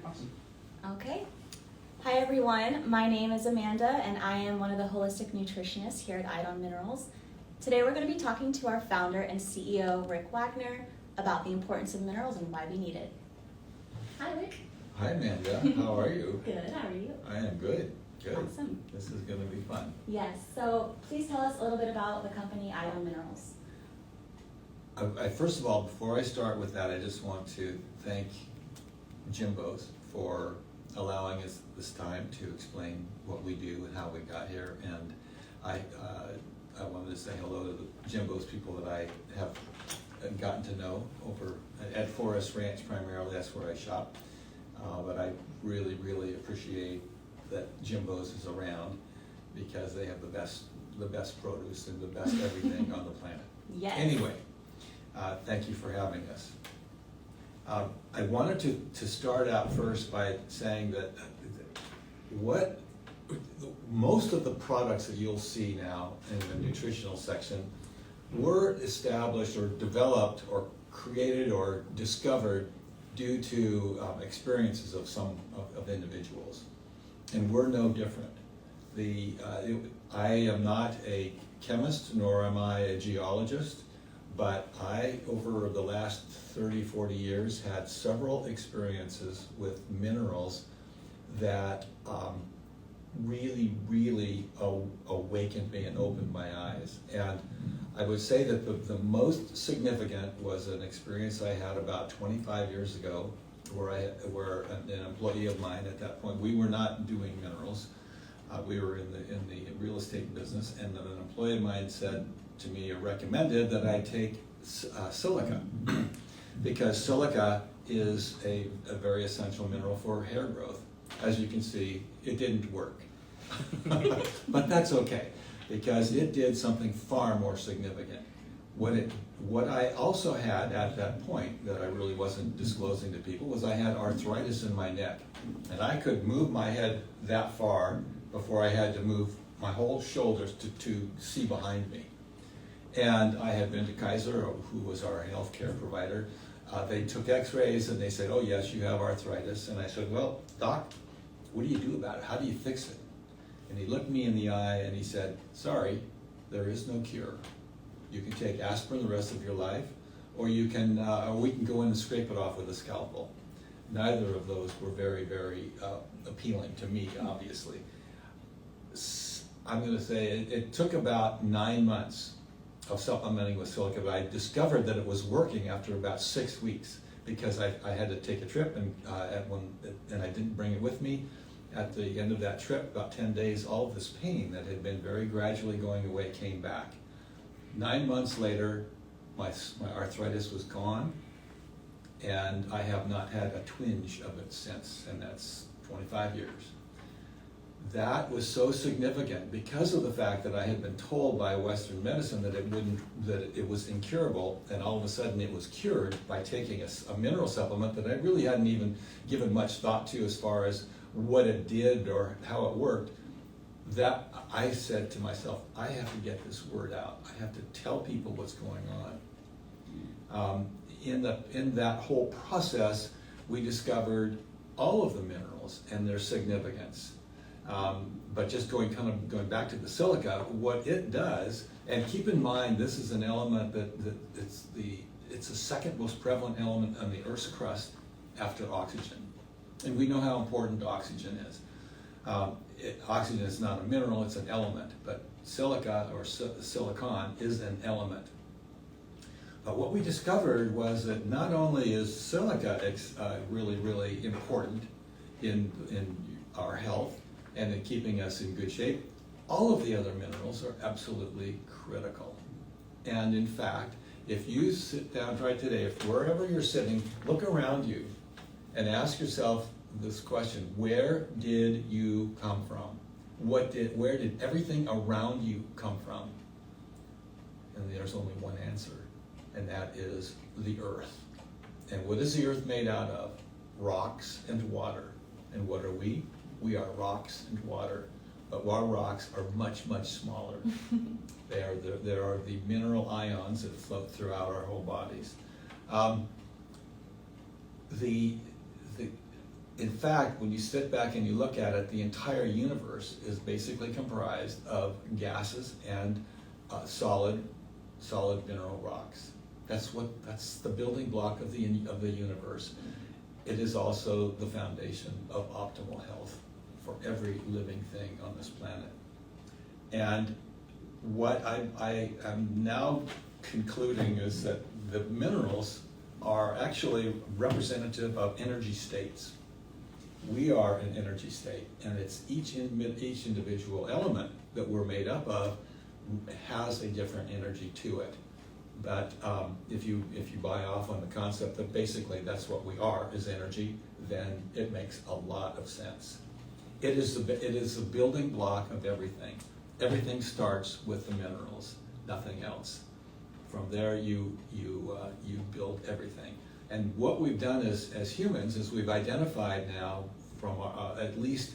Awesome. Okay. Hi everyone, my name is Amanda and I am one of the holistic nutritionists here at Eidon Minerals. Today we're going to be talking to our founder and CEO, Rick Wagner, about the importance of minerals and why we need it. Hi Rick. Hi Amanda, how are you? Good, how are you? I am good. Good. Awesome. This is going to be fun. Yes, so please tell us a little bit about the company Eidon Minerals. First of all, before I start with that, I just want to thank Jimbo's for allowing us this time to explain what we do and how we got here. And I wanted to say hello to the Jimbo's people that I have gotten to know over at Forest Ranch primarily. That's where I shop. But I really, really appreciate that Jimbo's is around because they have the best produce and the best everything on the planet. Yes. Anyway, thank you for having us. I wanted to start out first by saying that most of the products that you'll see now in the nutritional section were established or developed or created or discovered due to experiences of some of individuals, and we're no different. I am not a chemist nor am I a geologist, but I, over the last 30, 40 years, had several experiences with minerals that really, really awakened me and opened my eyes. And I would say that the most significant was an experience I had about 25 years ago where an employee of mine at that point, we were not doing minerals, we were in the real estate business, and an employee of mine said to me or recommended that I take silica because silica is a very essential mineral for hair growth. As you can see, it didn't work. But that's okay, because it did something far more significant. What I also had at that point that I really wasn't disclosing to people was I had arthritis in my neck. And I could move my head that far before I had to move my whole shoulders to see behind me. And I had been to Kaiser, who was our healthcare provider. They took x-rays and they said, oh yes, you have arthritis. And I said, well, doc, what do you do about it? How do you fix it? And he looked me in the eye and he said, sorry, there is no cure. You can take aspirin the rest of your life, or we can go in and scrape it off with a scalpel. Neither of those were very, very appealing to me, obviously. I'm going to say it took about 9 months of supplementing with silica, but I discovered that it was working after about 6 weeks because I had to take a trip and I didn't bring it with me. At the end of that trip, about 10 days, all of this pain that had been very gradually going away came back. 9 months later, my arthritis was gone, and I have not had a twinge of it since, and that's 25 years. That was so significant because of the fact that I had been told by Western medicine that it was incurable, and all of a sudden it was cured by taking a mineral supplement that I really hadn't even given much thought to as far as what it did or how it worked. That I said to myself, I have to get this word out. I have to tell people what's going on. In that whole process, we discovered all of the minerals and their significance. But just going back to the silica, what it does, and keep in mind this is an element that it's the second most prevalent element on the Earth's crust after oxygen. And we know how important oxygen is. Oxygen is not a mineral, it's an element, but silica or silicon is an element. But what we discovered was that not only is silica really, really important in our health and in keeping us in good shape, all of the other minerals are absolutely critical. And in fact, if you sit down right today, if wherever you're sitting, look around you and ask yourself this question: where did you come from? Where did everything around you come from? And there's only one answer, and that is the earth. And what is the earth made out of? Rocks and water. And what are we? We are rocks and water. But our rocks are much, much smaller. There are the mineral ions that float throughout our whole bodies. in fact, when you sit back and you look at it, the entire universe is basically comprised of gases and solid mineral rocks. That's the building block of the universe. It is also the foundation of optimal health for every living thing on this planet. And what I am now concluding is that the minerals are actually representative of energy states. We are an energy state, and it's each individual element that we're made up of has a different energy to it. But if you buy off on the concept that basically that's what we are, is energy, then it makes a lot of sense. It is the building block of everything. Everything starts with the minerals, nothing else. From there, you build everything. And what we've done as humans is we've identified now from at least,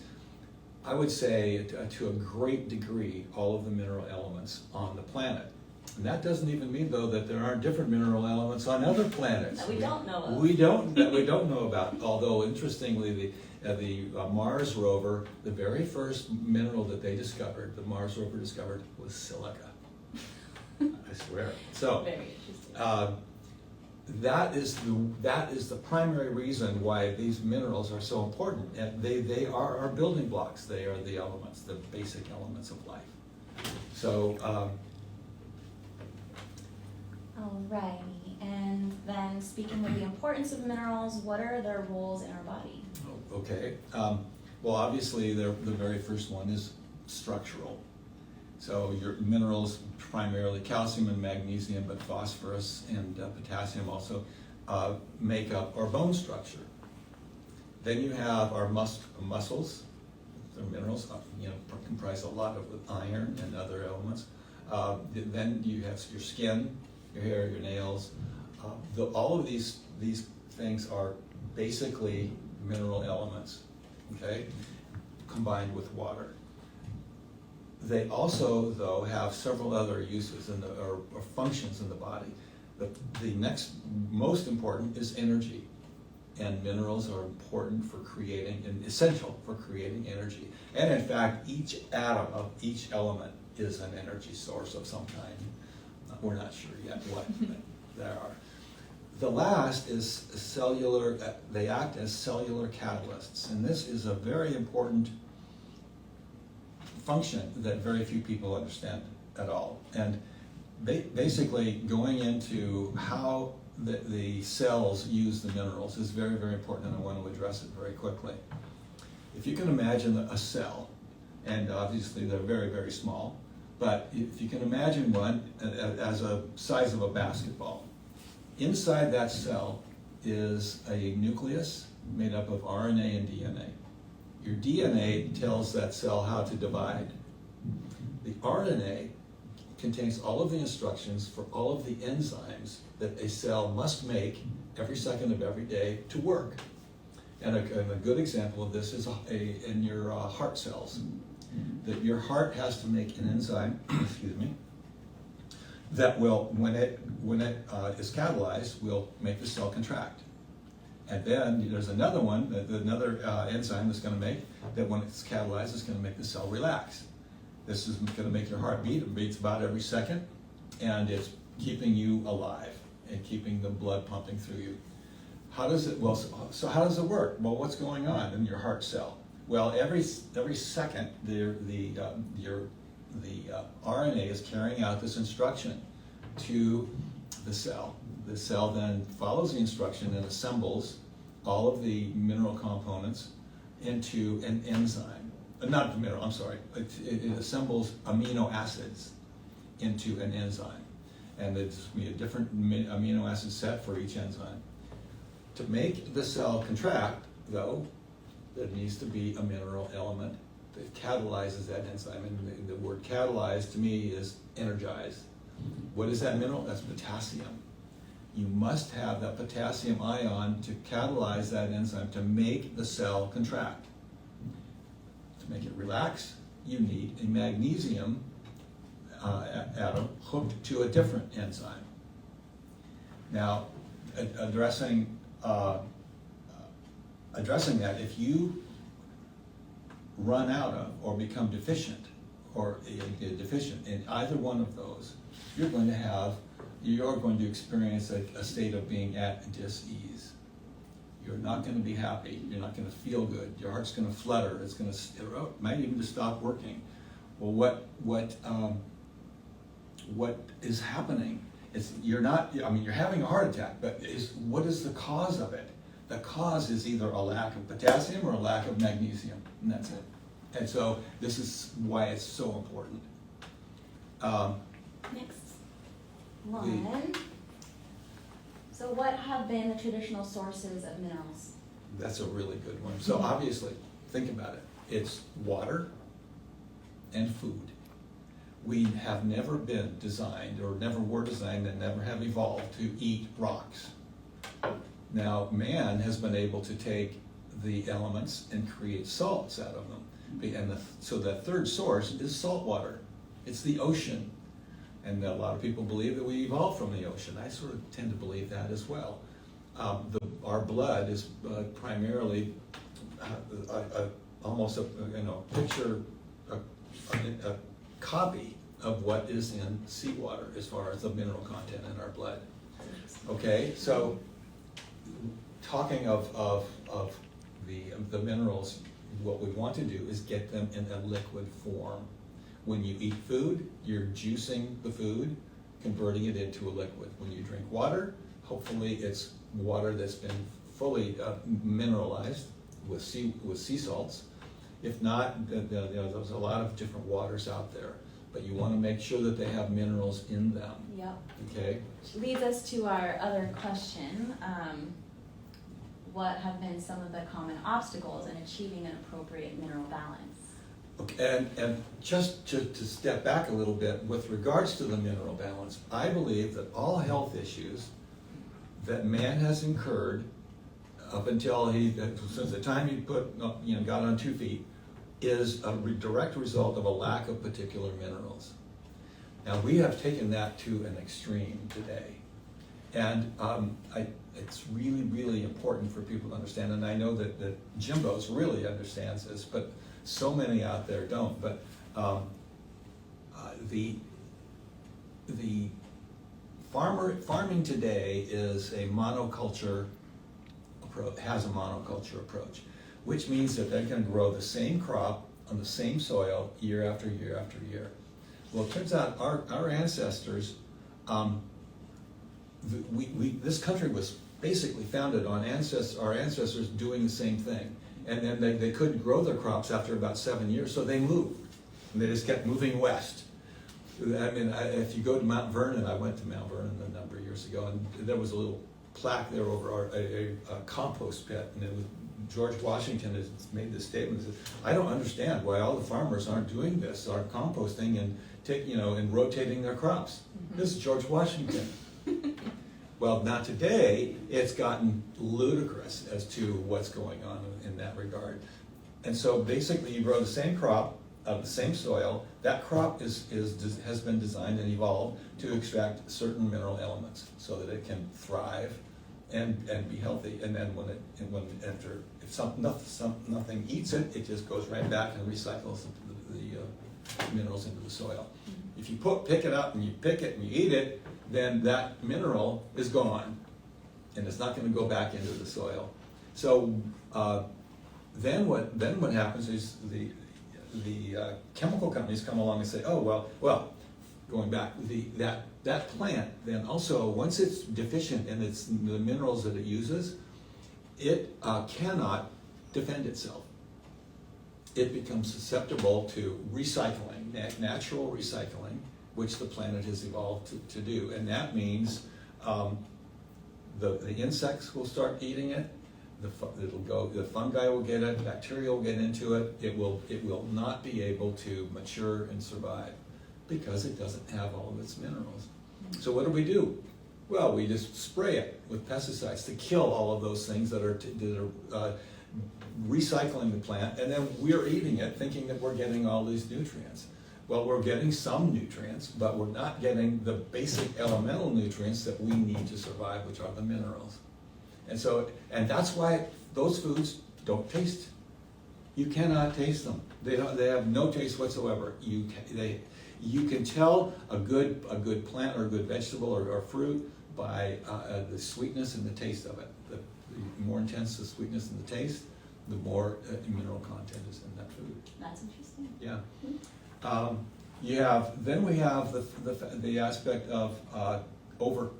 I would say, to a great degree, all of the mineral elements on the planet. And that doesn't even mean, though, that there aren't different mineral elements on other planets. That we don't know of. That we don't know about. Although, interestingly, the Mars rover, the very first mineral that they discovered, the Mars rover discovered, was silica. I swear. So, very interesting. that is the primary reason why these minerals are so important. And they are our building blocks. They are the elements, the basic elements of life. So. Alrighty, and then speaking of the importance of minerals, what are their roles in our body? Okay. Well, obviously, the very first one is structural. So your minerals, primarily calcium and magnesium, but phosphorus and potassium also make up our bone structure. Then you have our muscles. The minerals, comprise a lot of iron and other elements. Then you have your skin, your hair, your nails. All of these things are basically mineral elements, okay, combined with water. They also, though, have several other uses or functions in the body. The next most important is energy, and minerals are important for creating and essential for creating energy. And in fact, each atom of each element is an energy source of some kind. We're not sure yet what there are. The last is cellular. They act as cellular catalysts, and this is a very important function that very few people understand at all. And basically, going into how the cells use the minerals is very, very important, and I want to address it very quickly. If you can imagine a cell, and obviously they're very, very small, but if you can imagine one as a size of a basketball, inside that cell is a nucleus made up of RNA and DNA. Your DNA tells that cell how to divide. The RNA contains all of the instructions for all of the enzymes that a cell must make every second of every day to work. And a good example of this is in your heart cells. That your heart has to make an enzyme, excuse me, that will, when it is catalyzed, will make the cell contract. And then there's another one, another enzyme that's going to make, that when it's catalyzed, is going to make the cell relax. This is going to make your heart beat. It beats about every second, and it's keeping you alive and keeping the blood pumping through you. How does it work? Well, what's going on in your heart cell? Well, every second, the RNA is carrying out this instruction to the cell. The cell then follows the instruction and assembles all of the mineral components into an enzyme. Not the mineral, I'm sorry. It assembles amino acids into an enzyme. And there's going to be a different amino acid set for each enzyme. To make the cell contract, though, there needs to be a mineral element that catalyzes that enzyme. And the word catalyze to me is energize. What is that mineral? That's potassium. You must have that potassium ion to catalyze that enzyme to make the cell contract. To make it relax, you need a magnesium atom hooked to a different enzyme. Now, addressing addressing that, if you run out of or become deficient deficient in either one of those, you're going to experience a state of being at dis-ease. You're not going to be happy. You're not going to feel good. Your heart's going to flutter. It's going to might even just stop working. Well, what is happening is you're having a heart attack, but what is the cause of it? The cause is either a lack of potassium or a lack of magnesium, and that's it. And so this is why it's so important. Next one. So what have been the traditional sources of minerals? That's a really good one. So obviously, think about it. It's water and food. We have never been designed, or never were designed, and never have evolved to eat rocks. Now, man has been able to take the elements and create salts out of them. So the third source is salt water. It's the ocean. And a lot of people believe that we evolved from the ocean. I sort of tend to believe that as well. Our blood is primarily almost a picture, a copy of what is in seawater as far as the mineral content in our blood. Okay, so talking of the minerals, what we want to do is get them in a liquid form. When you eat food, you're juicing the food, converting it into a liquid. When you drink water, hopefully it's water that's been fully mineralized with sea salts. If not, there's a lot of different waters out there, but you want to make sure that they have minerals in them. Yep. Okay. Which leads us to our other question. What have been some of the common obstacles in achieving an appropriate mineral balance? Okay, and just to step back a little bit, with regards to the mineral balance, I believe that all health issues that man has incurred up until since the time he got on 2 feet, is a direct result of a lack of particular minerals. Now, we have taken that to an extreme today. And it's really, really important for people to understand, and I know that Jimbo's really understands this, but so many out there don't. But the farming today is a monoculture approach, has a monoculture approach, which means that they're going to grow the same crop on the same soil year after year after year. Well, it turns out our ancestors, this country was basically founded on our ancestors doing the same thing. And then they couldn't grow their crops after about 7 years, so they moved. And they just kept moving west. I mean, if you go to Mount Vernon, I went to Mount Vernon a number of years ago, and there was a little plaque there over a compost pit, and it was, George Washington has made this statement. Says, I don't understand why all the farmers aren't doing this, are composting and rotating their crops. Mm-hmm. This is George Washington. Well, now today, it's gotten ludicrous as to what's going on in that regard. And so basically you grow the same crop out of the same soil. That crop has been designed and evolved to extract certain mineral elements so that it can thrive and be healthy. And then if nothing eats it, it just goes right back and recycles the minerals into the soil. Mm-hmm. If you pick it up and you pick it and you eat it, then that mineral is gone, and it's not going to go back into the soil. So then what happens is the chemical companies come along and say, oh well, going back, that plant then also, once it's deficient in the minerals that it uses, it cannot defend itself. It becomes susceptible to recycling, natural recycling, which the planet has evolved to do. And that means the insects will start eating it, the fungi will get it, bacteria will get into it, it will not be able to mature and survive because it doesn't have all of its minerals. So what do? Well, we just spray it with pesticides to kill all of those things that are recycling the plant, and then we're eating it thinking that we're getting all these nutrients. Well, we're getting some nutrients, but we're not getting the basic elemental nutrients that we need to survive, which are the minerals. And that's why those foods don't taste. You cannot taste them. They have no taste whatsoever. You can tell a good plant or a good vegetable or fruit by the sweetness and the taste of it. The more intense the sweetness and the taste, the more mineral content is in that food. That's interesting. Yeah. Then we have the aspect of over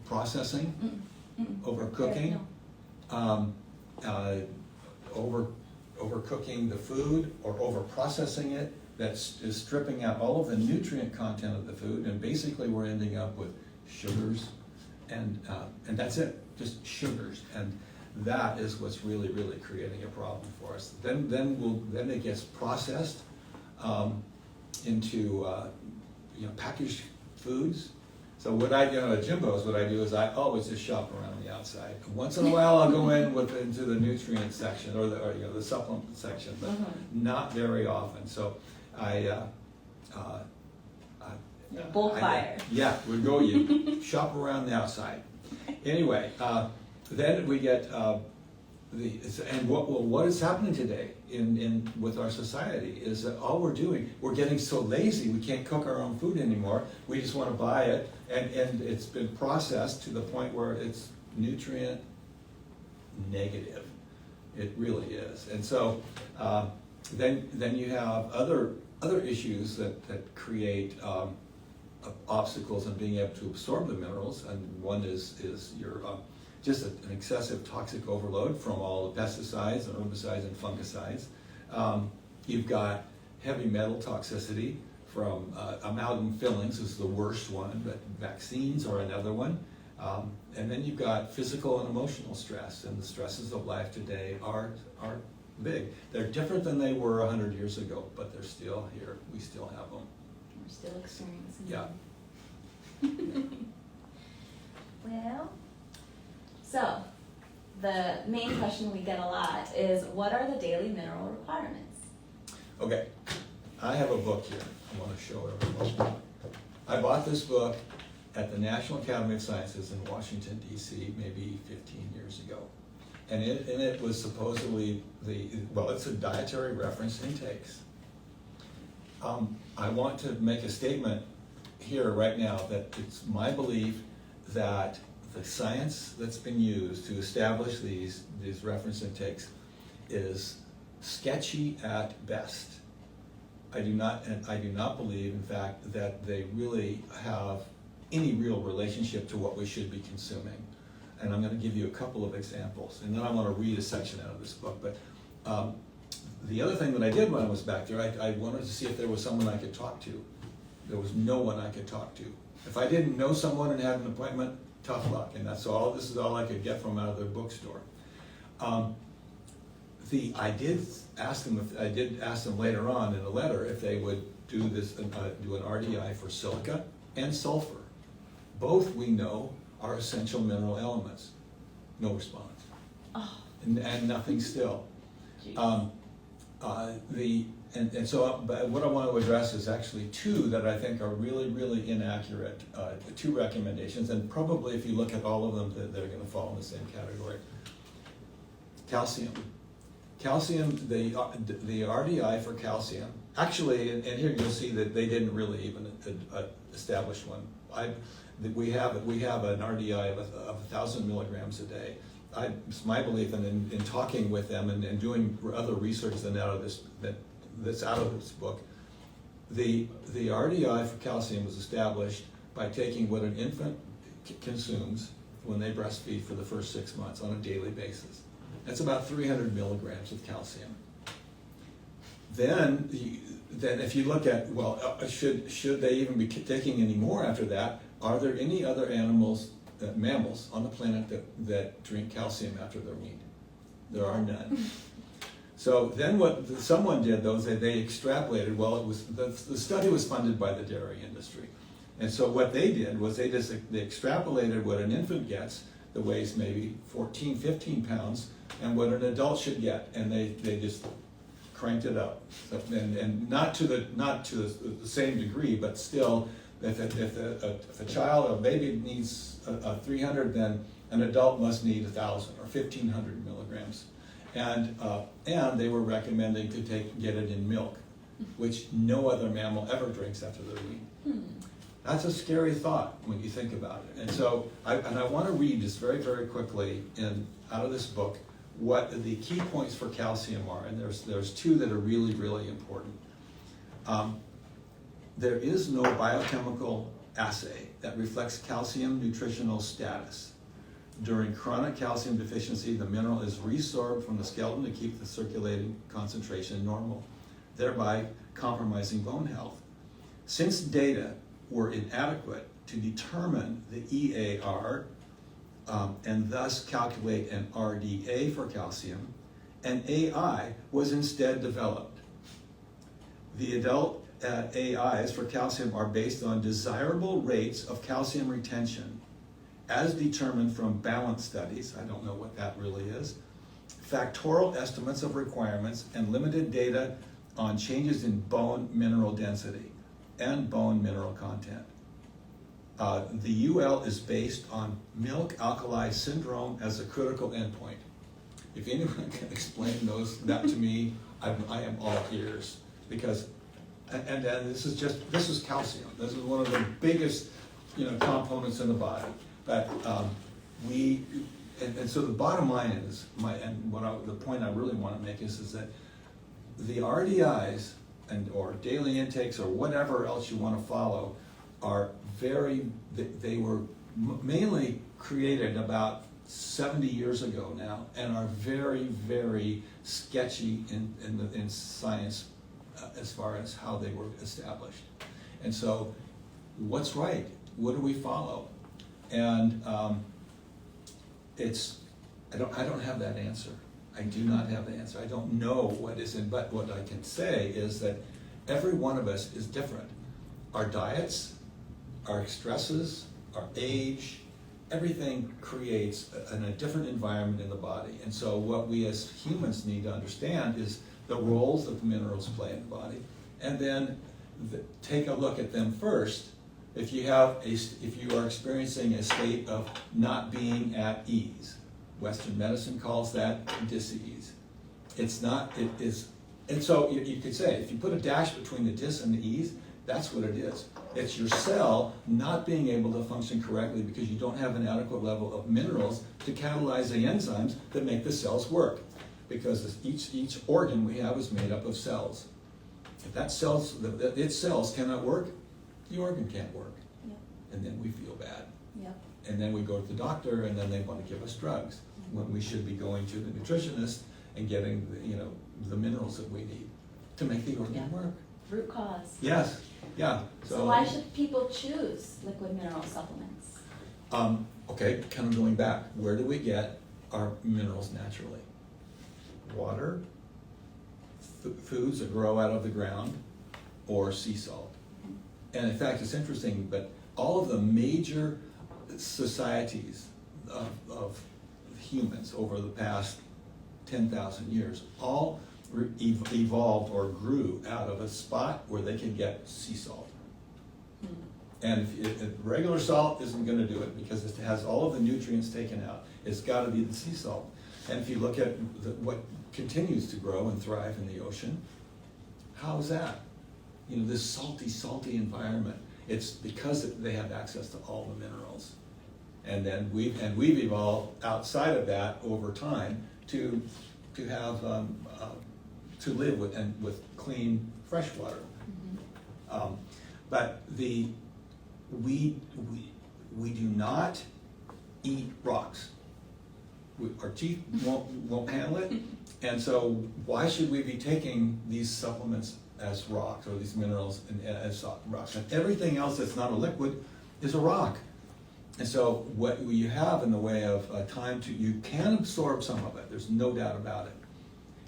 processing, over cooking, over cooking the food or over processing it. Is stripping out all of the nutrient content of the food, and basically we're ending up with sugars, and that's it, just sugars, and that is what's really creating a problem for us. Then it gets processed into packaged foods. So at Jimbo's, what I do is I always just shop around the outside. Once in a while, I'll go into the nutrient section or the supplement section, but not very often. So bulk buyer. Yeah, you shop around the outside. Anyway, then we get what is happening today with our society is that all we're getting so lazy we can't cook our own food anymore. We just want to buy it, and it's been processed to the point where it's nutrient negative. It really is, and so then you have other issues that create obstacles in being able to absorb the minerals, and one is your just an excessive toxic overload from all the pesticides and herbicides and fungicides. You've got heavy metal toxicity from amalgam fillings is the worst one, but vaccines are another one. And then you've got physical and emotional stress, and the stresses of life today are big. They're different than they were 100 years ago, but they're still here. We still have them. We're still experiencing them. Well, so the main question we get a lot is, what are the daily mineral requirements? Okay, I have a book here. I want to show everyone. I bought this book at the National Academy of Sciences in Washington, D.C., maybe 15 years ago. And it was supposedly it's a dietary reference intakes. I want to make a statement here right now that it's my belief that the science that's been used to establish these reference intakes is sketchy at best. I do not believe, in fact, that they really have any real relationship to what we should be consuming. And I'm going to give you a couple of examples, and then I want to read a section out of this book. But the other thing that I did when I was back there, I wanted to see if there was someone I could talk to. There was no one I could talk to. If I didn't know someone and had an appointment, tough luck. And this is all I could get from out of their bookstore. I did ask them later on in a letter if they would do an RDI for silica and sulfur. Both we know are essential mineral elements. No response. Oh. And nothing still. But what I want to address is actually two that I think are really inaccurate. Two recommendations, and probably if you look at all of them, they're going to fall in the same category. Calcium. The RDI for calcium. Actually, and here you'll see that they didn't really even establish one. We have an RDI of 1,000 milligrams a day. It's my belief, and in talking with them and doing other research that's out of this book, the RDI for calcium was established by taking what an infant consumes when they breastfeed for the first 6 months on a daily basis. That's about 300 milligrams of calcium. Then if you look at, should they even be taking any more after that? Are there any other mammals on the planet that drink calcium after they're weaned? There are none. So then what someone did, though, is they extrapolated. Well, the study was funded by the dairy industry. And so what they did was they extrapolated what an infant gets that weighs maybe 14, 15 pounds and what an adult should get. And they just cranked it up. And not to the same degree, but still, if a child, a baby needs 300, then An adult must need 1,000 or 1,500 milligrams. And they were recommending to get it in milk, which no other mammal ever drinks after they're weaned. That's a scary thought when you think about it. And so, I want to read just very, very quickly out of this book what the key points for calcium are. And there's two that are really, really important. There is no biochemical assay that reflects calcium nutritional status. During chronic calcium deficiency, the mineral is resorbed from the skeleton to keep the circulating concentration normal, thereby compromising bone health. Since data were inadequate to determine the EAR and thus calculate an RDA for calcium, an AI was instead developed. The adult AIs for calcium are based on desirable rates of calcium retention as determined from balance studies, I don't know what that really is, factorial estimates of requirements, and limited data on changes in bone mineral density and bone mineral content. The UL is based on milk alkali syndrome as a critical endpoint. If anyone can explain that to me, I am all ears, because and this is calcium. This is one of the biggest components in the body. But so the bottom line is the point I really want to make is that the RDIs or daily intakes or whatever else you want to follow are they were mainly created about 70 years ago now and are very, very sketchy in science as far as how they were established. And so what's right? What do we follow? And I don't have that answer. I do not have the answer. I don't know what is in, but what I can say is that every one of us is different. Our diets, our stresses, our age, everything creates a different environment in the body. And so what we as humans need to understand is the roles that the minerals play in the body, and then take a look at them first. If you are experiencing a state of not being at ease, Western medicine calls that dis-ease. It's not, it is, and so you could say, if you put a dash between the dis and the ease, that's what it is. It's your cell not being able to function correctly because you don't have an adequate level of minerals to catalyze the enzymes that make the cells work. Because each organ we have is made up of cells. If its cells cannot work, the organ can't work. Yep. And then we feel bad. Yep. And then we go to the doctor, and then they want to give us drugs when we should be going to the nutritionist and getting the minerals that we need to make the organ work. Root cause. Yes. Yeah. So why should people choose liquid mineral supplements? Okay, kind of going back, where do we get our minerals naturally? Water, foods that grow out of the ground, or sea salt. And in fact, it's interesting, but all of the major societies of humans over the past 10,000 years all evolved or grew out of a spot where they could get sea salt. And if regular salt isn't going to do it because it has all of the nutrients taken out, it's got to be the sea salt. And if you look at what continues to grow and thrive in the ocean, how is that? This salty environment. It's because they have access to all the minerals. And then we've evolved outside of that over time to have to live with clean fresh water. But we do not eat rocks. Our teeth won't handle it, and so why should we be taking these supplements as rocks, or these minerals as rocks? And everything else that's not a liquid is a rock. And so what you have in the way of time you can absorb some of it. There's no doubt about it.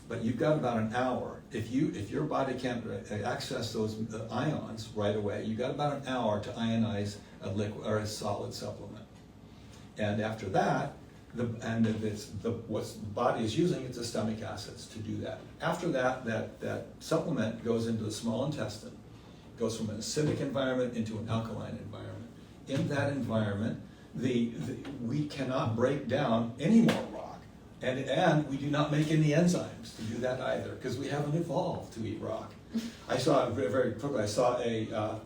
But you've got about an hour. If your body can't access those ions right away, you've got about an hour to ionize a liquid or a solid supplement. And after that, what the body is using is the stomach acids to do that. After that supplement goes into the small intestine, goes from an acidic environment into an alkaline environment. In that environment, we cannot break down any more rock, and we do not make any enzymes to do that either, because we haven't evolved to eat rock. I saw very, very quickly. I saw a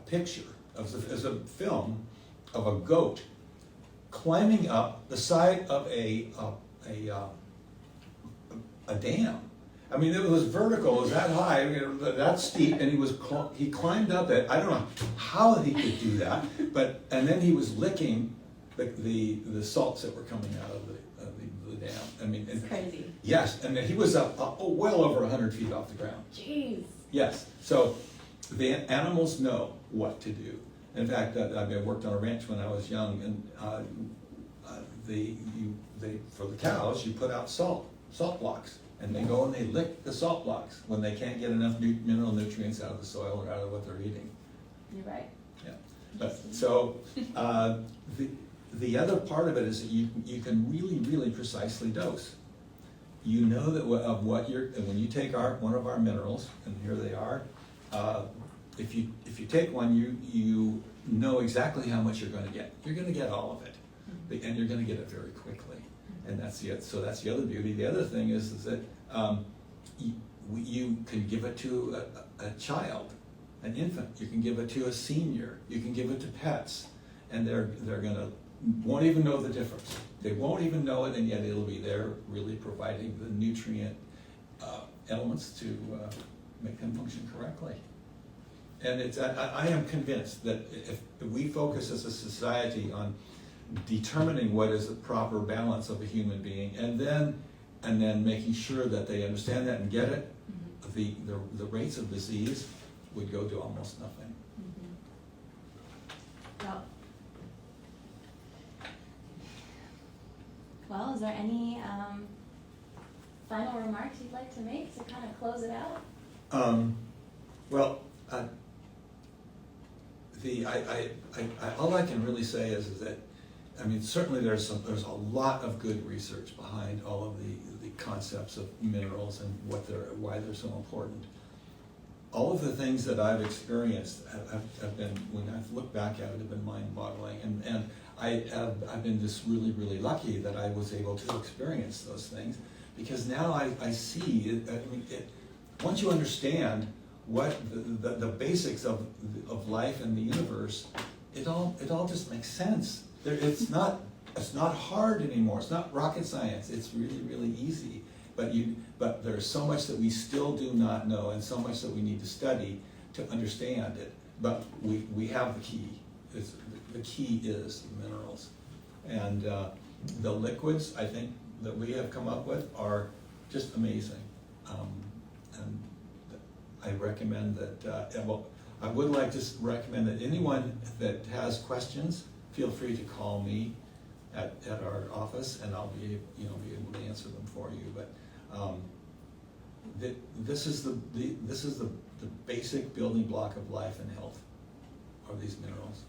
picture as a film of a goat climbing up the side of a dam. I mean, it was vertical, it was that high, that steep, and he climbed up it. I don't know how he could do that, and then he was licking the salts that were coming out of the dam. I mean, it's crazy. Yes, and he was up well over 100 feet off the ground. Jeez. Yes, so the animals know what to do. In fact, I worked on a ranch when I was young, and for the cows, you put out salt blocks. And they go and they lick the salt blocks when they can't get enough mineral nutrients out of the soil or out of what they're eating. You're right. Yeah. But so the other part of it is that you can really, really precisely dose. You know that of what when you take one of our minerals, and here they are, if you take one, you know exactly how much you're going to get. You're going to get all of it, and you're going to get it very quickly. And that's the other beauty. The other thing is that you can give it to a child, an infant. You can give it to a senior. You can give it to pets, and they're won't even know the difference. They won't even know it, and yet it'll be there, really providing the nutrient elements to make them function correctly. And I am convinced that if we focus as a society on determining what is the proper balance of a human being, and then making sure that they understand that and get it, the rates of disease would go to almost nothing. Well, is there any final remarks you'd like to make to kind of close it out? All I can really say is that, I mean, certainly there's a lot of good research behind all of the concepts of minerals and why they're so important. All of the things that I've experienced have been, when I've looked back at it, have been mind-boggling, and I've been just really, really lucky that I was able to experience those things, because now I see it. I mean, once you understand what the basics of life and the universe, it all just makes sense. It's not hard anymore. It's not rocket science. It's really, really easy. But there's so much that we still do not know, and so much that we need to study to understand it. But we have the key. The key is the minerals, and the liquids, I think, that we have come up with are just amazing. And I recommend that. I would like to recommend that anyone that has questions, feel free to call me at our office, and I'll be able to answer them for you. But this is the basic building block of life and health, are these minerals.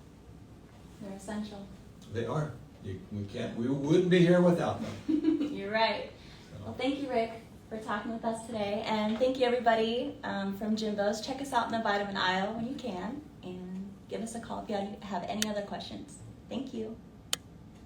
They're essential. They are. We wouldn't be here without them. You're right. So. Well, thank you, Rick, for talking with us today, and thank you, everybody from Jimbo's. Check us out in the vitamin aisle when you can, and give us a call if you have any other questions. Thank you.